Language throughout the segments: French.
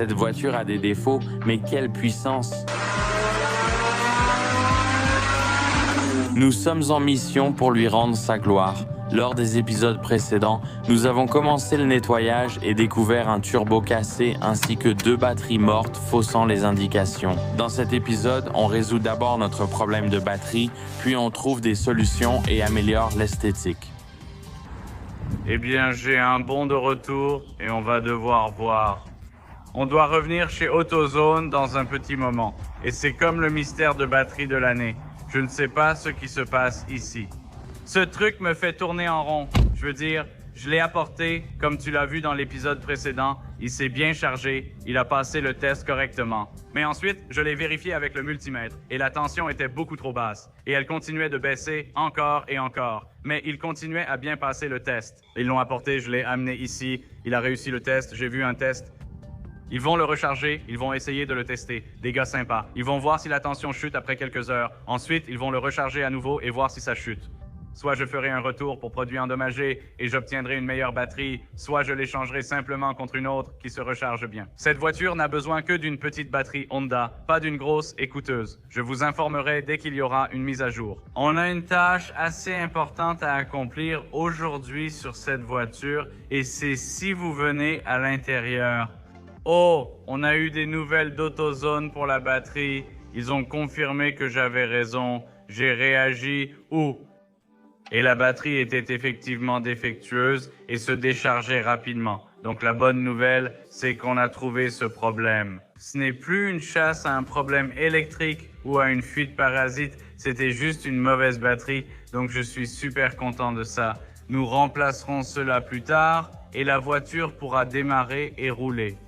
Cette voiture a des défauts, mais quelle puissance! Nous sommes en mission pour lui rendre sa gloire. Lors des épisodes précédents, nous avons commencé le nettoyage et découvert un turbo cassé ainsi que 2 batteries mortes faussant les indications. Dans cet épisode, on résout d'abord notre problème de batterie, puis on trouve des solutions et améliore l'esthétique. Eh bien, j'ai un bon de retour et on va devoir voir. On doit revenir chez AutoZone dans un petit moment. Et c'est comme le mystère de batterie de l'année. Je ne sais pas ce qui se passe ici. Ce truc me fait tourner en rond. Je veux dire, je l'ai apporté, comme tu l'as vu dans l'épisode précédent. Il s'est bien chargé, il a passé le test correctement. Mais ensuite, je l'ai vérifié avec le multimètre et la tension était beaucoup trop basse. Et elle continuait de baisser encore et encore. Mais il continuait à bien passer le test. Ils l'ont apporté, je l'ai amené ici. Il a réussi le test, j'ai vu un test. Ils vont le recharger, ils vont essayer de le tester. Des gars sympas. Ils vont voir si la tension chute après quelques heures. Ensuite, ils vont le recharger à nouveau et voir si ça chute. Soit je ferai un retour pour produit endommagé et j'obtiendrai une meilleure batterie, soit je l'échangerai simplement contre une autre qui se recharge bien. Cette voiture n'a besoin que d'une petite batterie Honda, pas d'une grosse et coûteuse. Je vous informerai dès qu'il y aura une mise à jour. On a une tâche assez importante à accomplir aujourd'hui sur cette voiture et c'est si vous venez à l'intérieur. Oh, on a eu des nouvelles d'AutoZone pour la batterie. Ils ont confirmé que j'avais raison. J'ai réagi. Et la batterie était effectivement défectueuse et se déchargeait rapidement. Donc la bonne nouvelle, c'est qu'on a trouvé ce problème. Ce n'est plus une chasse à un problème électrique ou à une fuite parasite, c'était juste une mauvaise batterie, donc je suis super content de ça. Nous remplacerons cela plus tard et la voiture pourra démarrer et rouler.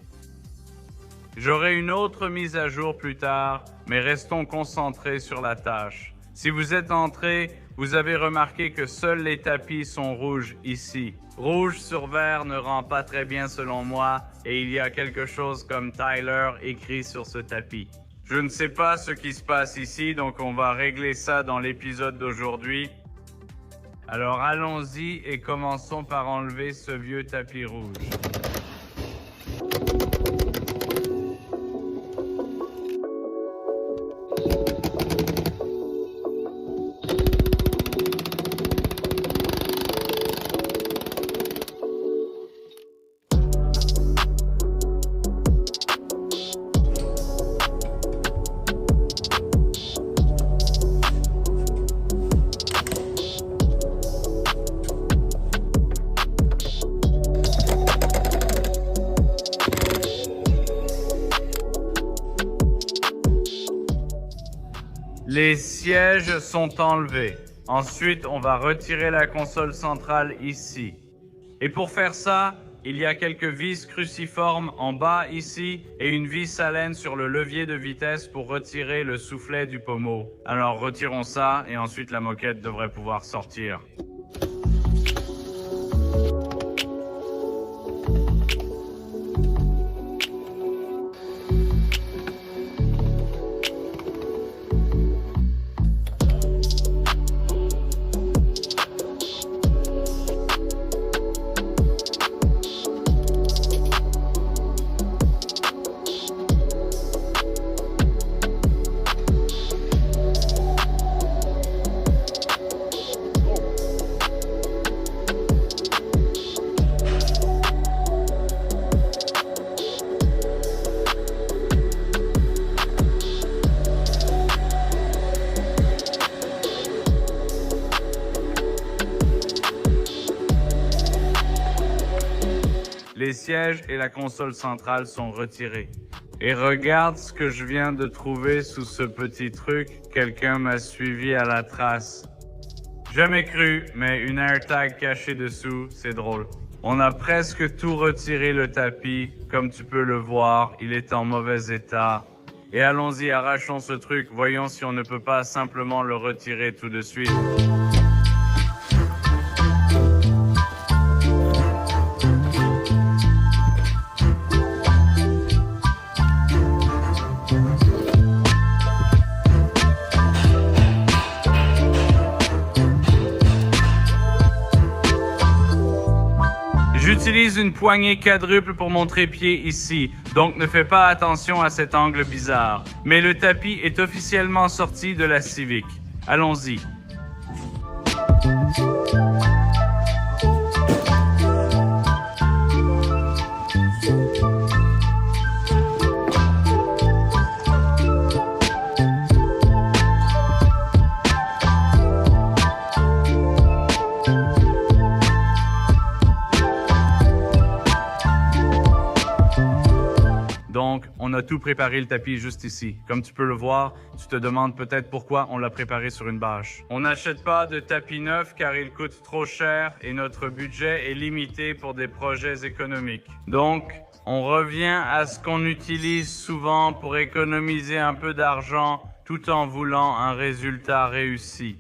J'aurai une autre mise à jour plus tard, mais restons concentrés sur la tâche. Si vous êtes entré, vous avez remarqué que seuls les tapis sont rouges ici. Rouge sur vert ne rend pas très bien selon moi et il y a quelque chose comme Tyler écrit sur ce tapis. Je ne sais pas ce qui se passe ici, donc on va régler ça dans l'épisode d'aujourd'hui. Alors allons-y et commençons par enlever ce vieux tapis rouge. Les sièges sont enlevés. Ensuite, on va retirer la console centrale ici. Et pour faire ça, il y a quelques vis cruciformes en bas ici et une vis à laine sur le levier de vitesse pour retirer le soufflet du pommeau. Alors retirons ça et ensuite la moquette devrait pouvoir sortir. Les sièges et la console centrale sont retirés. Et regarde ce que je viens de trouver sous ce petit truc. Quelqu'un m'a suivi à la trace. Jamais cru, mais une AirTag cachée dessous, c'est drôle. On a presque tout retiré le tapis. Comme tu peux le voir, il est en mauvais état. Et allons-y, arrachons ce truc. Voyons si on ne peut pas simplement le retirer tout de suite. J'utilise une poignée quadruple pour mon trépied ici, donc ne fais pas attention à cet angle bizarre. Mais le tapis est officiellement sorti de la Civic. Allons-y. Donc, on a tout préparé le tapis juste ici. Comme tu peux le voir, tu te demandes peut-être pourquoi on l'a préparé sur une bâche. On n'achète pas de tapis neuf car il coûte trop cher et notre budget est limité pour des projets économiques. Donc, on revient à ce qu'on utilise souvent pour économiser un peu d'argent tout en voulant un résultat réussi.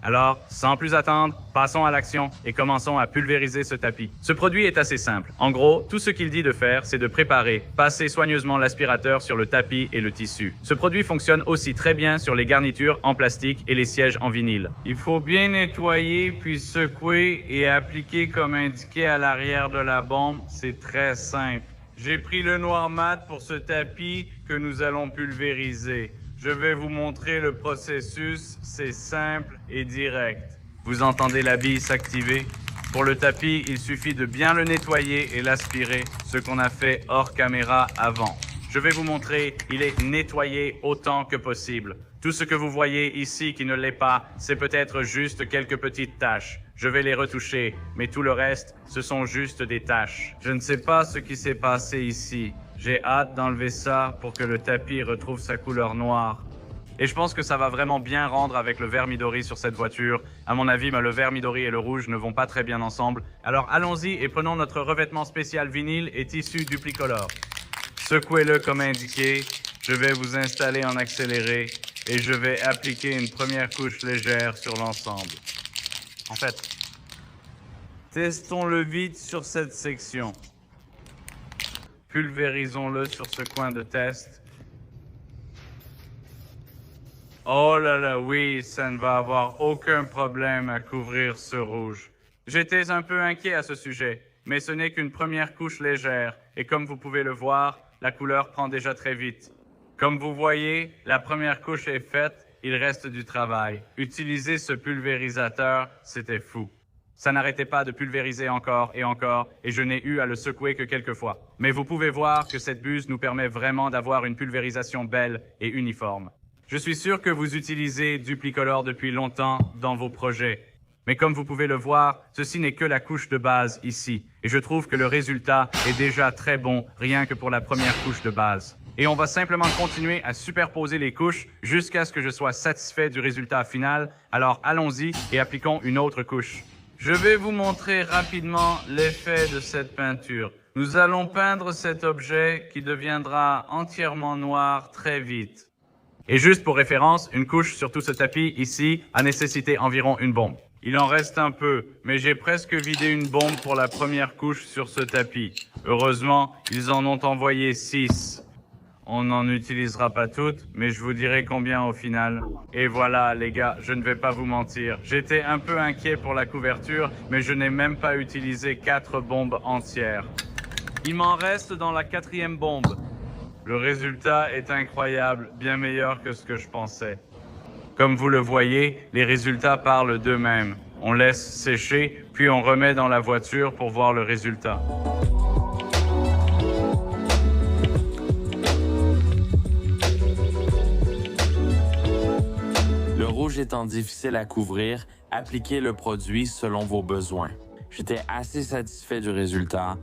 Alors, sans plus attendre, passons à l'action et commençons à pulvériser ce tapis. Ce produit est assez simple. En gros, tout ce qu'il dit de faire, c'est de préparer, passer soigneusement l'aspirateur sur le tapis et le tissu. Ce produit fonctionne aussi très bien sur les garnitures en plastique et les sièges en vinyle. Il faut bien nettoyer, puis secouer et appliquer comme indiqué à l'arrière de la bombe. C'est très simple. J'ai pris le noir mat pour ce tapis que nous allons pulvériser. Je vais vous montrer le processus, c'est simple et direct. Vous entendez la bille s'activer? Pour le tapis, il suffit de bien le nettoyer et l'aspirer, ce qu'on a fait hors caméra avant. Je vais vous montrer, il est nettoyé autant que possible. Tout ce que vous voyez ici qui ne l'est pas, c'est peut-être juste quelques petites taches. Je vais les retoucher, mais tout le reste, ce sont juste des taches. Je ne sais pas ce qui s'est passé ici. J'ai hâte d'enlever ça pour que le tapis retrouve sa couleur noire. Et je pense que ça va vraiment bien rendre avec le vert Midori sur cette voiture. À mon avis, le vert Midori et le rouge ne vont pas très bien ensemble. Alors allons-y et prenons notre revêtement spécial vinyle et tissu Duplicolor. Secouez-le comme indiqué. Je vais vous installer en accéléré et je vais appliquer une première couche légère sur l'ensemble. En fait, testons-le vite sur cette section. Pulvérisons-le sur ce coin de test. Oh là là, oui, ça ne va avoir aucun problème à couvrir ce rouge. J'étais un peu inquiet à ce sujet, mais ce n'est qu'une première couche légère, et comme vous pouvez le voir, la couleur prend déjà très vite. Comme vous voyez, la première couche est faite, il reste du travail. Utiliser ce pulvérisateur, c'était fou. Ça n'arrêtait pas de pulvériser encore, et je n'ai eu à le secouer que quelques fois. Mais vous pouvez voir que cette buse nous permet vraiment d'avoir une pulvérisation belle et uniforme. Je suis sûr que vous utilisez Duplicolor depuis longtemps dans vos projets. Mais comme vous pouvez le voir, ceci n'est que la couche de base ici. Et je trouve que le résultat est déjà très bon, rien que pour la première couche de base. Et on va simplement continuer à superposer les couches jusqu'à ce que je sois satisfait du résultat final. Alors allons-y et appliquons une autre couche. Je vais vous montrer rapidement l'effet de cette peinture. Nous allons peindre cet objet qui deviendra entièrement noir très vite. Et juste pour référence, une couche sur tout ce tapis ici a nécessité environ une bombe. Il en reste un peu, mais j'ai presque vidé une bombe pour la première couche sur ce tapis. Heureusement, ils en ont envoyé 6. On n'en utilisera pas toutes, mais je vous dirai combien au final. Et voilà, les gars, je ne vais pas vous mentir. J'étais un peu inquiet pour la couverture, mais je n'ai même pas utilisé 4 bombes entières. Il m'en reste dans la 4e bombe. Le résultat est incroyable, bien meilleur que ce que je pensais. Comme vous le voyez, les résultats parlent d'eux-mêmes. On laisse sécher, puis on remet dans la voiture pour voir le résultat. Le rouge étant difficile à couvrir, appliquez le produit selon vos besoins. J'étais assez satisfait du résultat.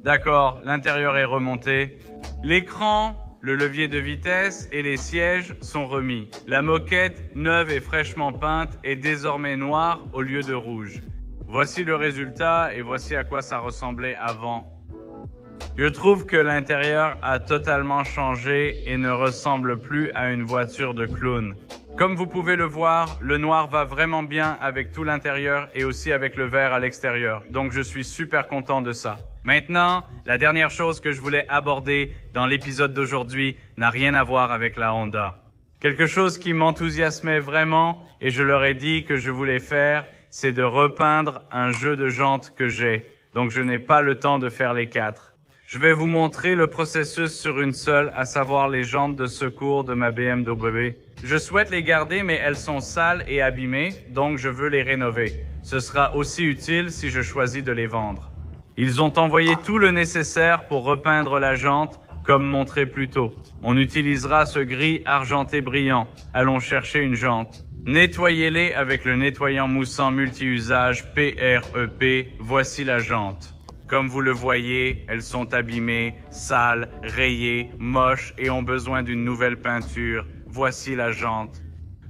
D'accord, l'intérieur est remonté. L'écran, le levier de vitesse et les sièges sont remis. La moquette, neuve et fraîchement peinte, est désormais noire au lieu de rouge. Voici le résultat et voici à quoi ça ressemblait avant. Je trouve que l'intérieur a totalement changé et ne ressemble plus à une voiture de clown. Comme vous pouvez le voir, le noir va vraiment bien avec tout l'intérieur et aussi avec le vert à l'extérieur. Donc je suis super content de ça. Maintenant, la dernière chose que je voulais aborder dans l'épisode d'aujourd'hui n'a rien à voir avec la Honda. Quelque chose qui m'enthousiasmait vraiment et je leur ai dit que je voulais faire, c'est de repeindre un jeu de jantes que j'ai. Donc je n'ai pas le temps de faire les 4. Je vais vous montrer le processus sur une seule, à savoir les jantes de secours de ma BMW. Je souhaite les garder, mais elles sont sales et abîmées, donc je veux les rénover. Ce sera aussi utile si je choisis de les vendre. Ils ont envoyé tout le nécessaire pour repeindre la jante, comme montré plus tôt. On utilisera ce gris argenté brillant. Allons chercher une jante. Nettoyez-les avec le nettoyant moussant multi-usage PREP. Voici la jante. Comme vous le voyez, elles sont abîmées, sales, rayées, moches et ont besoin d'une nouvelle peinture. Voici la jante.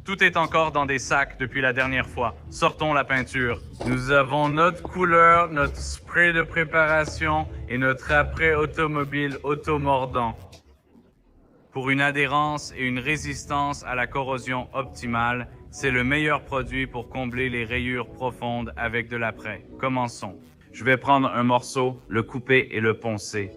Tout est encore dans des sacs depuis la dernière fois. Sortons la peinture. Nous avons notre couleur, notre spray de préparation et notre après automobile automordant. Pour une adhérence et une résistance à la corrosion optimale, c'est le meilleur produit pour combler les rayures profondes avec de l'après. Commençons. Je vais prendre un morceau, le couper et le poncer.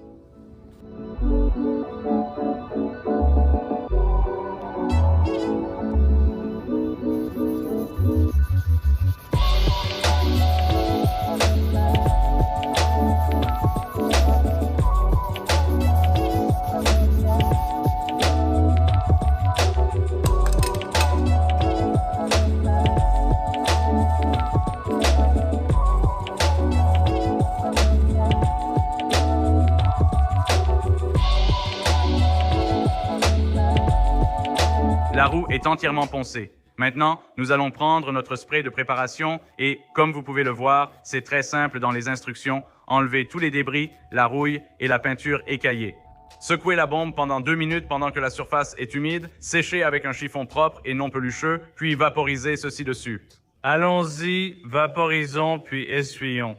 La roue est entièrement poncée. Maintenant, nous allons prendre notre spray de préparation et, comme vous pouvez le voir, c'est très simple dans les instructions. Enlevez tous les débris, la rouille et la peinture écaillée. Secouez la bombe pendant 2 minutes pendant que la surface est humide, séchez avec un chiffon propre et non pelucheux, puis vaporisez ceci dessus. Allons-y, vaporisons puis essuyons.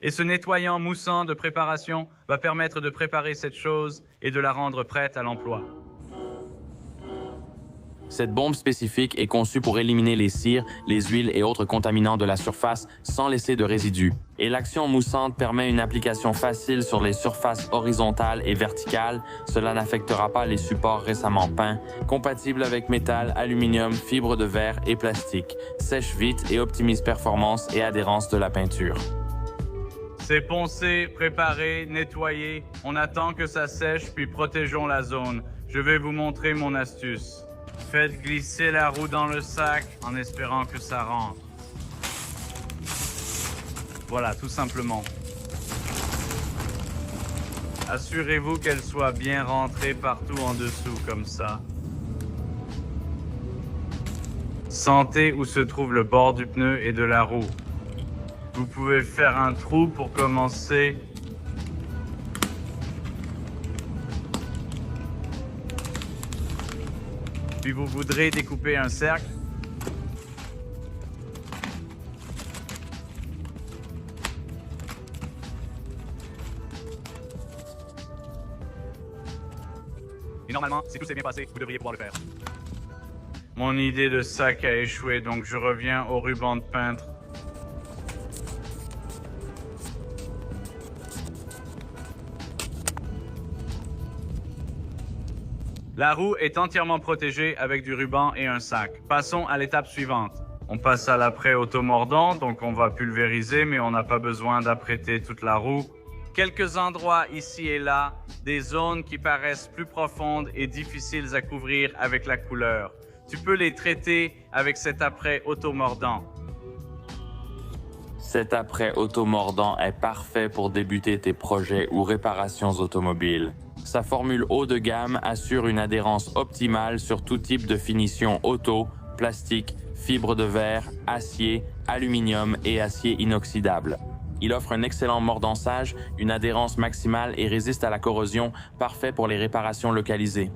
Et ce nettoyant moussant de préparation va permettre de préparer cette chose et de la rendre prête à l'emploi. Cette bombe spécifique est conçue pour éliminer les cires, les huiles et autres contaminants de la surface sans laisser de résidus. Et l'action moussante permet une application facile sur les surfaces horizontales et verticales. Cela n'affectera pas les supports récemment peints. Compatible avec métal, aluminium, fibre de verre et plastique. Sèche vite et optimise performance et adhérence de la peinture. C'est poncé, préparé, nettoyé. On attend que ça sèche puis protégeons la zone. Je vais vous montrer mon astuce. Faites glisser la roue dans le sac en espérant que ça rentre. Voilà, tout simplement. Assurez-vous qu'elle soit bien rentrée partout en dessous, comme ça. Sentez où se trouve le bord du pneu et de la roue. Vous pouvez faire un trou pour commencer. Puis vous voudrez découper un cercle. Et normalement, si tout s'est bien passé, vous devriez pouvoir le faire. Mon idée de sac a échoué, donc je reviens au ruban de peintre. La roue est entièrement protégée avec du ruban et un sac. Passons à l'étape suivante. On passe à l'après automordant, donc on va pulvériser, mais on n'a pas besoin d'apprêter toute la roue. Quelques endroits ici et là, des zones qui paraissent plus profondes et difficiles à couvrir avec la couleur. Tu peux les traiter avec cet après automordant. Cet après automordant est parfait pour débuter tes projets ou réparations automobiles. Sa formule haut de gamme assure une adhérence optimale sur tout type de finition auto, plastique, fibre de verre, acier, aluminium et acier inoxydable. Il offre un excellent mordançage, une adhérence maximale et résiste à la corrosion, parfait pour les réparations localisées.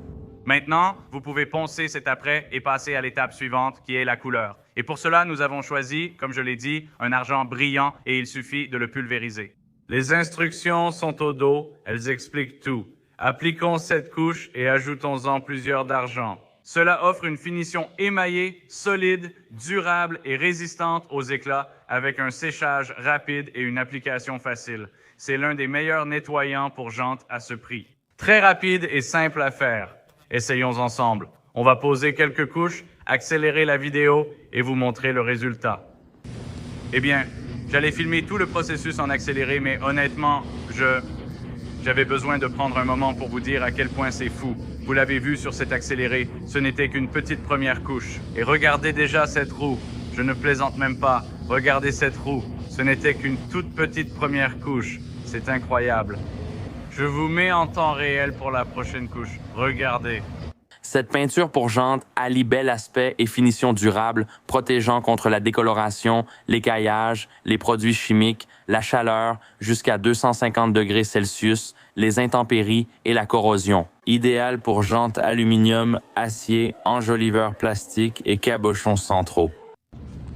Maintenant, vous pouvez poncer cet apprêt et passer à l'étape suivante qui est la couleur. Et pour cela, nous avons choisi, comme je l'ai dit, un argent brillant et il suffit de le pulvériser. Les instructions sont au dos, elles expliquent tout. Appliquons cette couche et ajoutons-en plusieurs d'argent. Cela offre une finition émaillée, solide, durable et résistante aux éclats avec un séchage rapide et une application facile. C'est l'un des meilleurs nettoyants pour jantes à ce prix. Très rapide et simple à faire. Essayons ensemble. On va poser quelques couches, accélérer la vidéo et vous montrer le résultat. Eh bien, j'allais filmer tout le processus en accéléré, mais honnêtement, j'avais besoin de prendre un moment pour vous dire à quel point c'est fou. Vous l'avez vu sur cet accéléré, ce n'était qu'une petite première couche. Et regardez déjà cette roue. Je ne plaisante même pas. Regardez cette roue. Ce n'était qu'une toute petite première couche. C'est incroyable. Je vous mets en temps réel pour la prochaine couche. Regardez. Cette peinture pour jantes allie bel aspect et finition durable, protégeant contre la décoloration, l'écaillage, les produits chimiques, la chaleur jusqu'à 250 degrés Celsius, les intempéries et la corrosion. Idéal pour jantes aluminium, acier, enjoliveurs plastique et cabochons centraux.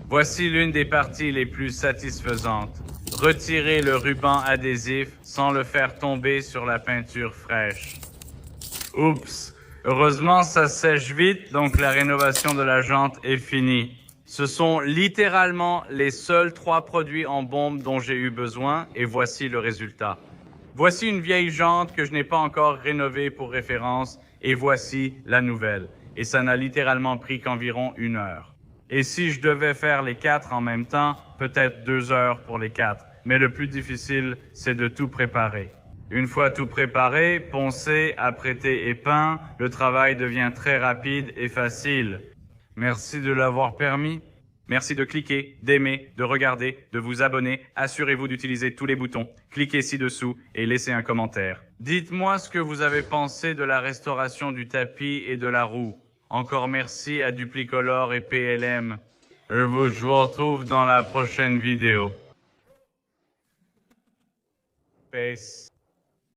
Voici l'une des parties les plus satisfaisantes. Retirez le ruban adhésif sans le faire tomber sur la peinture fraîche. Oups! Heureusement, ça sèche vite, donc la rénovation de la jante est finie. Ce sont littéralement les seuls 3 produits en bombe dont j'ai eu besoin et voici le résultat. Voici une vieille jante que je n'ai pas encore rénovée pour référence et voici la nouvelle. Et ça n'a littéralement pris qu'environ 1 heure. Et si je devais faire les 4 en même temps, peut-être 2 heures pour les 4. Mais le plus difficile, c'est de tout préparer. Une fois tout préparé, poncé, apprêté et peint, le travail devient très rapide et facile. Merci de l'avoir permis. Merci de cliquer, d'aimer, de regarder, de vous abonner. Assurez-vous d'utiliser tous les boutons. Cliquez ci-dessous et laissez un commentaire. Dites-moi ce que vous avez pensé de la restauration du tapis et de la roue. Encore merci à Duplicolor et PLM. Je vous retrouve dans la prochaine vidéo. Peace.